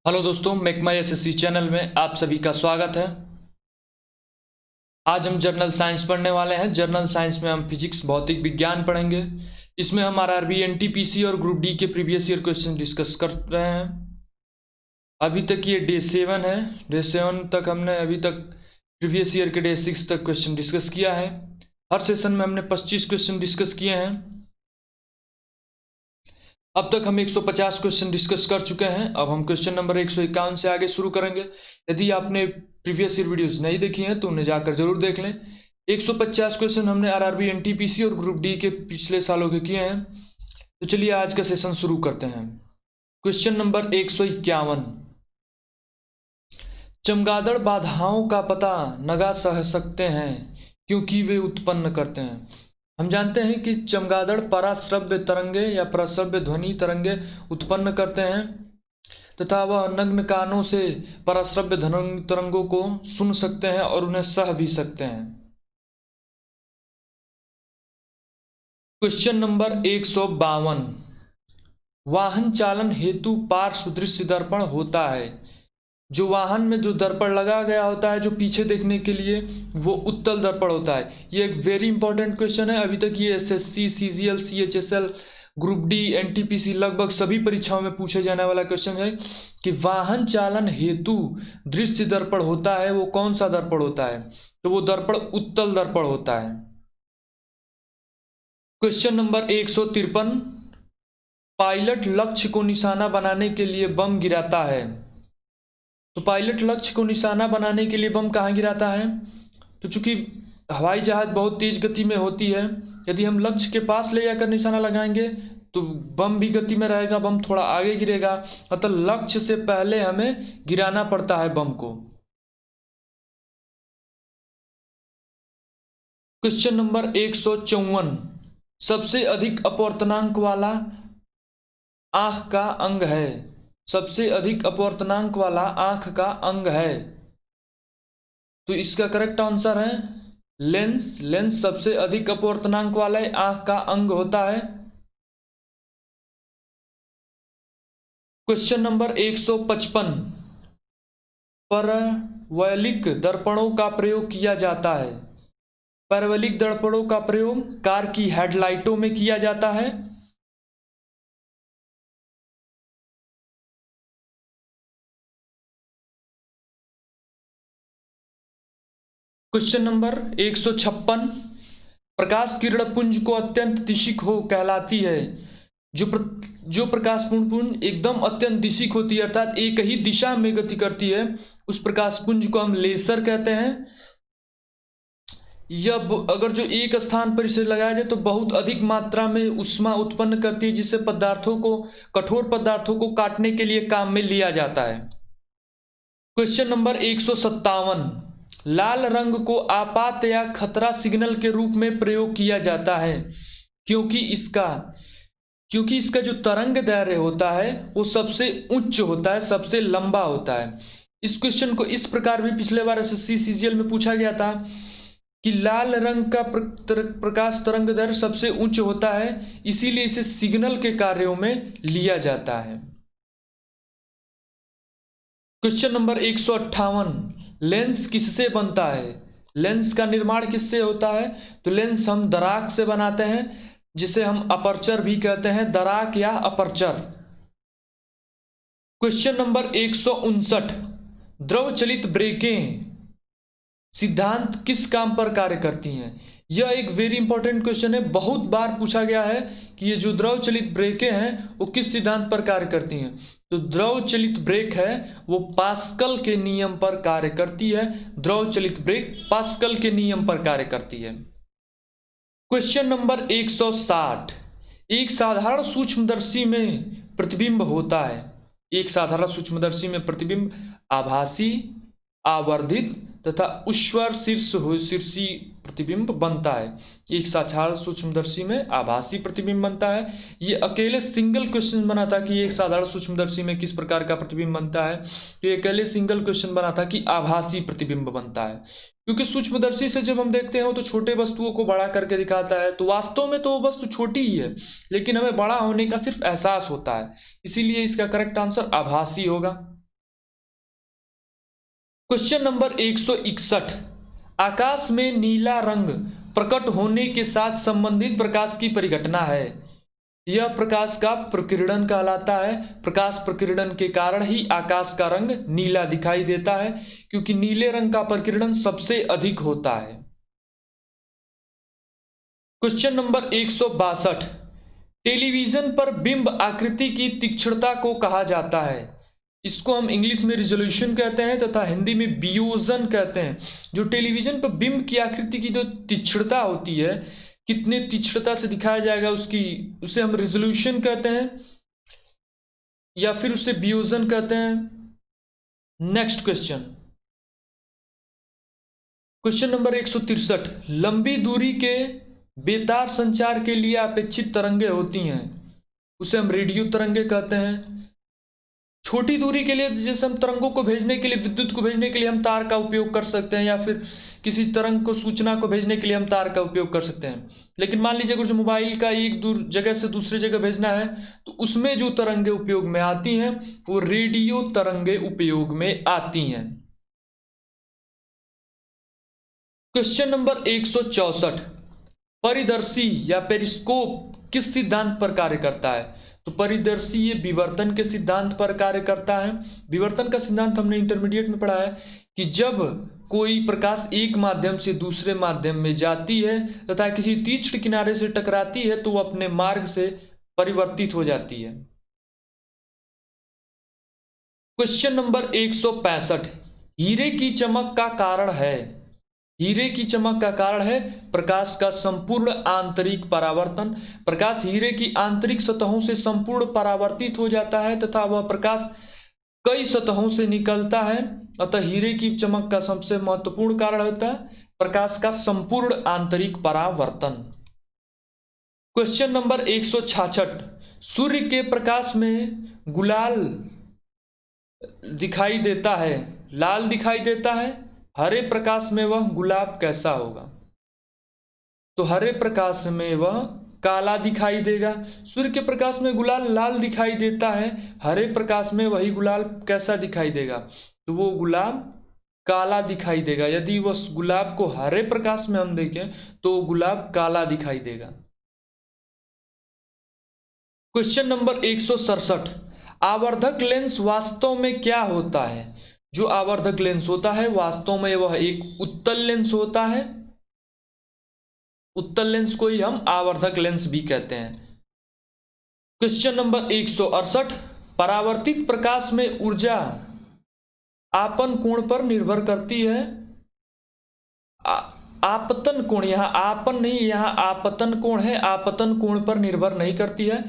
Hello दोस्तों, make माई SSC channel में आप सभी का स्वागत है। आज हम जर्नल साइंस पढ़ने वाले हैं। जर्नल साइंस में हम फिजिक्स, भौतिक विज्ञान पढ़ेंगे। इसमें हम आरआरबी, एनटीपीसी और ग्रुप डी के प्रीवियस ईयर क्वेश्चन डिस्कस कर रहे हैं। अभी तक ये डे 7 है। डे 7 तक हमने अभी तक प्रीवियस ईयर के डे 6 तक क्वेश्चन डिस्कस किया है। हर सेशन में हमने 25 क्वेश्चन डिस्कस किए हैं। अब तक हम 150 क्वेश्चन डिस्कस कर चुके हैं। अब हम क्वेश्चन नंबर 151 से आगे शुरू करेंगे। यदि आपने प्रीवियस ईयर वीडियोस नहीं देखी हैं तो उन्हें जाकर जरूर देख लें। 150 क्वेश्चन हमने आरआरबी, एनटीपीसी और ग्रुप डी के पिछले सालों के किए हैं। तो चलिए आज का सेशन शुरू करते हैं। क्वेश्चन नंबर 151, चमगादड़ बाधाओं का पता लगा सकते हैं क्योंकि वे उत्पन्न करते हैं। हम जानते हैं कि चमगादड़ पराश्रव्य तरंगे या प्रश्रव्य ध्वनि तरंगे उत्पन्न करते हैं तथा वह नग्न कानों से पराश्रव्य तरंगों को सुन सकते हैं और उन्हें सह भी सकते हैं। क्वेश्चन नंबर 152, वाहन चालन हेतु पार्श्व दृश्य दर्पण होता है। जो वाहन में जो दर्पण लगा गया होता है जो पीछे देखने के लिए, वो उत्तल दर्पण होता है। ये एक वेरी इंपॉर्टेंट क्वेश्चन है। अभी तक ये SSC, CGL, CHSL, group D, NTPC लगभग सभी परीक्षाओं में पूछे जाने वाला क्वेश्चन है कि वाहन चालन हेतु दृश्य दर्पण होता है, वो कौन सा दर्पण होता है? तो वो दर्पण उत्तल दर्पण होता है। क्वेश्चन नंबर 153, पायलट लक्ष्य को निशाना बनाने के लिए बम गिराता है। तो पायलट लक्ष्य को निशाना बनाने के लिए बम कहाँ गिराता है? तो चूंकि हवाई जहाज बहुत तेज गति में होती है, यदि हम लक्ष्य के पास ले जाकर निशाना लगाएंगे तो बम भी गति में रहेगा, बम थोड़ा आगे गिरेगा। अतः लक्ष्य से पहले हमें गिराना पड़ता है बम को। क्वेश्चन नंबर 154, सबसे अधिक अपवर्तनांक वाला आंख का अंग है। सबसे अधिक अपवर्तनांक वाला आंख का अंग है। तो इसका करेक्ट आंसर है लेंस। लेंस सबसे अधिक अपवर्तनांक वाले आंख का अंग होता है। क्वेश्चन नंबर 155, परवैलिक दर्पणों का प्रयोग किया जाता है। परवैलिक दर्पणों का प्रयोग कार की हेडलाइटों में किया जाता है। क्वेश्चन नंबर 156, प्रकाश किरण पुंज को अत्यंत दिशिक हो कहलाती है। जो प्रकाश पुंज एकदम अत्यंत दिशिक होती है, अर्थात एक ही दिशा में गति करती है, उस प्रकाश पुंज को हम लेजर कहते हैं। यह अगर जो एक स्थान पर इसे लगाया जाए तो बहुत अधिक मात्रा में ऊष्मा उत्पन्न करती है, जिससे पदार्थों को, कठोर पदार्थों को काटने के लिए काम में लिया जाता है। क्वेश्चन नंबर 157, लाल रंग को आपात या खतरा सिग्नल के रूप में प्रयोग किया जाता है क्योंकि इसका जो तरंग दैर्घ्य होता है वो सबसे उच्च होता है, सबसे लंबा होता है। इस क्वेश्चन को इस प्रकार भी पिछले बार एसएससी सीजीएल में पूछा गया था कि लाल रंग का प्रकाश तरंग दैर्घ्य सबसे उच्च होता है, इसीलिए इसे सिग्नल के कार्यों में लिया जाता है। क्वेश्चन नंबर 158, लेंस किससे बनता है? लेंस का निर्माण किससे होता है? तो लेंस हम दरार से बनाते हैं, जिसे हम अपर्चर भी कहते हैं, दरार या अपर्चर। क्वेश्चन नंबर 159, द्रव चलित ब्रेकें सिद्धांत किस काम पर कार्य करती हैं? यह एक वेरी इंपॉर्टेंट क्वेश्चन है। बहुत बार पूछा गया है कि ये जो द्रव चलित ब्रेकें हैं वो किस सिद्धांत पर कार्य करती हैं। तो द्रव चलित ब्रेक है वो पास्कल के नियम पर कार्य करती है। द्रव चलित ब्रेक पास्कल के नियम पर कार्य करती है। क्वेश्चन नंबर 160, एक साधारण सूक्ष्मदर्शी में प्रतिबिंब होता है। एक साधारण सूक्ष्मदर्शी में प्रतिबिंब आभासी, आवर्धित तथा उश्वर शीर्षी प्रतिबिंब बनता है। एक साधारण सूक्ष्मदर्शी में आभासी प्रतिबिंब बनता है। ये अकेले सिंगल क्वेश्चन बना था कि एक साधारण सूक्ष्मदर्शी में किस प्रकार का प्रतिबिंब बनता है। तो ये अकेले सिंगल क्वेश्चन बना था कि आभासी प्रतिबिंब बनता है, क्योंकि सूक्ष्मदर्शी से जब हम देखते हैं तो छोटे वस्तुओं को बड़ा करके दिखाता है, तो वास्तव में तो वो वस्तु छोटी ही है, लेकिन हमें बड़ा होने का सिर्फ एहसास होता है। इसीलिए इसका करेक्ट आंसर आभासी होगा। क्वेश्चन नंबर 161, आकाश में नीला रंग प्रकट होने के साथ संबंधित प्रकाश की परिघटना है। यह प्रकाश का प्रकीर्णन कहलाता है। प्रकाश प्रकीर्णन के कारण ही आकाश का रंग नीला दिखाई देता है, क्योंकि नीले रंग का प्रकीर्णन सबसे अधिक होता है। क्वेश्चन नंबर 162, टेलीविजन पर बिंब आकृति की तीक्ष्णता को कहा जाता है। इसको हम इंग्लिश में रिजोल्यूशन कहते हैं तथा हिंदी में वियोजन कहते हैं। जो टेलीविजन पर बिंब की आकृति की जो तीक्ष्णता होती है, कितने तीक्ष्णता से दिखाया जाएगा उसे हम रिजोल्यूशन कहते हैं या फिर उसे वियोजन कहते हैं। नेक्स्ट क्वेश्चन, क्वेश्चन नंबर 163, लंबी दूरी के बेतार संचार के लिए अपेक्षित तरंगे होती हैं, उसे हम रेडियो तरंगे कहते हैं। छोटी दूरी के लिए जैसे हम तरंगों को भेजने के लिए, विद्युत को भेजने के लिए हम तार का उपयोग कर सकते हैं, या फिर किसी तरंग को, सूचना को भेजने के लिए हम तार का उपयोग कर सकते हैं। लेकिन मान लीजिए अगर जो मोबाइल का एक दूर जगह से दूसरे जगह भेजना है, तो उसमें जो तरंगे उपयोग में आती हैं वो रेडियो तरंगे उपयोग में आती हैं। क्वेश्चन नंबर 164, परिदर्शी या पेरिस्कोप किस सिद्धांत पर कार्य करता है। तो परिदर्शी ये विवर्तन के सिद्धांत पर कार्य करता है। विवर्तन का सिद्धांत हमने इंटरमीडिएट में पढ़ा है कि जब कोई प्रकाश एक माध्यम से दूसरे माध्यम में जाती है तथा किसी तीक्ष्ण किनारे से टकराती है तो वो अपने मार्ग से परिवर्तित हो जाती है। क्वेश्चन नंबर 165, हीरे की चमक का कारण है। हीरे की चमक का कारण है प्रकाश का संपूर्ण आंतरिक परावर्तन। प्रकाश हीरे की आंतरिक सतहों से संपूर्ण परावर्तित हो जाता है तथा वह प्रकाश कई सतहों से निकलता है, अतः हीरे की चमक का सबसे महत्वपूर्ण कारण होता है प्रकाश का संपूर्ण आंतरिक परावर्तन। क्वेश्चन नंबर 166, सूर्य के प्रकाश में गुलाल दिखाई देता है, लाल दिखाई देता है, हरे प्रकाश में वह गुलाब कैसा होगा। तो हरे प्रकाश में वह काला दिखाई देगा। सूर्य के प्रकाश में गुलाल लाल दिखाई देता है, हरे प्रकाश में वही गुलाल कैसा दिखाई देगा, तो वो गुलाब काला दिखाई देगा। यदि वह गुलाब को हरे प्रकाश में हम देखें तो गुलाब काला दिखाई देगा। क्वेश्चन नंबर 167, आवर्धक लेंस वास्तव में क्या होता है। जो आवर्धक लेंस होता है वास्तव में वह एक उत्तल लेंस होता है। उत्तल लेंस को ही हम आवर्धक लेंस भी कहते हैं। क्वेश्चन नंबर 168, परावर्तित प्रकाश में ऊर्जा आपतन कोण पर निर्भर करती है। आपतन कोण, यहाँ आपन नहीं, यहाँ आपतन कोण है, आपतन कोण पर निर्भर नहीं करती है।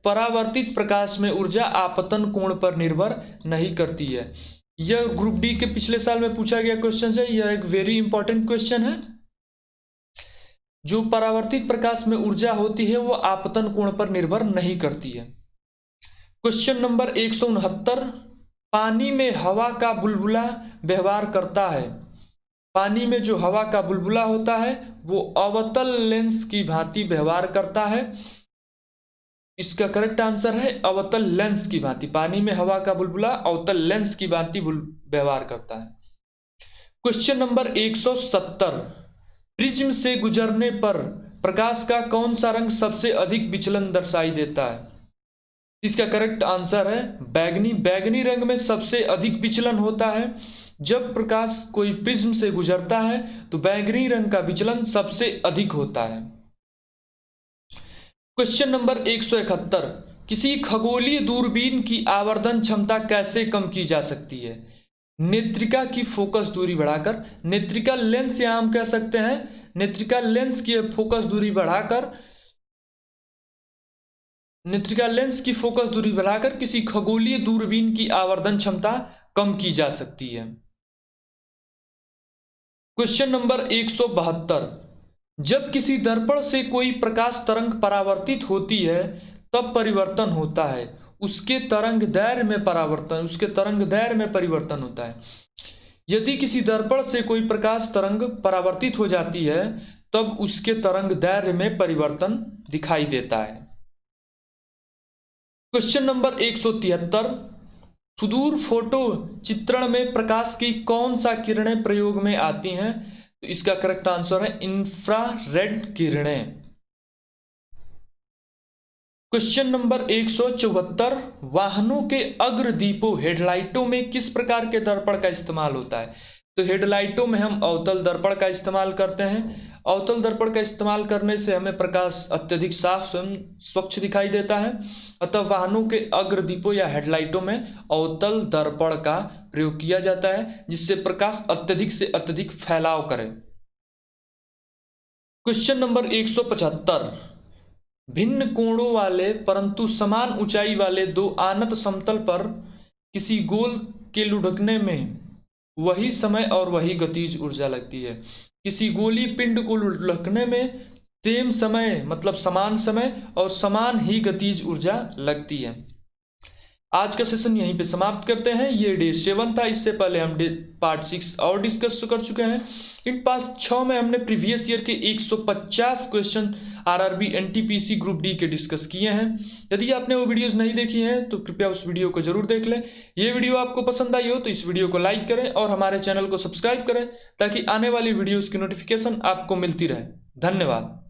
परावर्तित प्रकाश में ऊर्जा आपतन कोण पर निर्भर नहीं करती है। यह ग्रुप डी के पिछले साल में पूछा गया क्वेश्चन है। यह एक वेरी इंपॉर्टेंट क्वेश्चन है। जो परावर्तित प्रकाश में ऊर्जा होती है वो आपतन कोण पर निर्भर नहीं करती है। क्वेश्चन नंबर 169, पानी में हवा का बुलबुला व्यवहार करता है। पानी में जो हवा का बुलबुला होता है वो अवतल लेंस की भांति व्यवहार करता है। इसका करेक्ट आंसर है अवतल लेंस की भांति। पानी में हवा का बुलबुला अवतल लेंस की भांति व्यवहार करता है। क्वेश्चन नंबर 170, प्रिज्म से गुजरने पर प्रकाश का कौन सा रंग सबसे अधिक विचलन दर्शाई देता है। इसका करेक्ट आंसर है बैगनी। बैगनी रंग में सबसे अधिक विचलन होता है। जब प्रकाश कोई प्रिज्म से गुजरता है तो बैगनी रंग का विचलन सबसे अधिक होता है। क्वेश्चन नंबर 171, किसी खगोलीय दूरबीन की आवर्धन क्षमता कैसे कम की जा सकती है। नेत्रिका की फोकस दूरी बढ़ाकर। नेत्रिका लेंस या हम कह सकते हैं नेत्रिका लेंस की फोकस दूरी बढ़ाकर, नेत्रिका लेंस की फोकस दूरी बढ़ाकर किसी खगोलीय दूरबीन की आवर्धन क्षमता कम की जा सकती है। क्वेश्चन नंबर 172, जब किसी दर्पण से कोई प्रकाश तरंग परावर्तित होती है तब परिवर्तन होता है, उसके तरंग दैर्घ्य में परिवर्तन होता है। यदि किसी दर्पण से कोई प्रकाश तरंग परावर्तित हो जाती है तब उसके तरंग दैर्घ्य में परिवर्तन दिखाई देता है। क्वेश्चन नंबर 173, सुदूर फोटो चित्रण में प्रकाश की कौन सा किरणें प्रयोग में आती हैं? तो इसका करेक्ट आंसर है इंफ्रारेड किरणें। क्वेश्चन नंबर 174, वाहनों के अग्रदीपों हेडलाइटों में किस प्रकार के दर्पण का इस्तेमाल होता है? तो हेडलाइटों में हम अवतल दर्पण का इस्तेमाल करते हैं। अवतल दर्पण का इस्तेमाल करने से हमें प्रकाश अत्यधिक साफ एवं स्वच्छ दिखाई देता है। अतः वाहनों के अग्रदीपों या हेडलाइटों में अवतल दर्पण का प्रयोग किया जाता है, जिससे प्रकाश अत्यधिक से अत्यधिक फैलाव करे। क्वेश्चन नंबर 175, भिन्न कोणों वाले परंतु समान ऊंचाई वाले दो आनत समतल पर किसी गोल के लुढ़कने में वही समय और वही गतिज ऊर्जा लगती है। किसी गोली पिंड को लुढ़कने में सेम समय मतलब समान समय और समान ही गतिज ऊर्जा लगती है। आज का सेशन यहीं पे समाप्त करते हैं। ये डे 7 था। इससे पहले हम पार्ट 6 और डिस्कस कर चुके हैं। इन पार्ट 6 में हमने प्रीवियस ईयर के 150 question RRB NTPC group D के डिस्कस किए हैं। यदि आपने वो वीडियोस नहीं देखी हैं तो कृपया उस वीडियो को जरूर देख लें। ये वीडियो आपको पसंद आई हो तो इस वीडियो को लाइक करें और हमारे चैनल को सब्सक्राइब करें ताकि आने वाली वीडियोस की नोटिफिकेशन आपको मिलती रहे। धन्यवाद।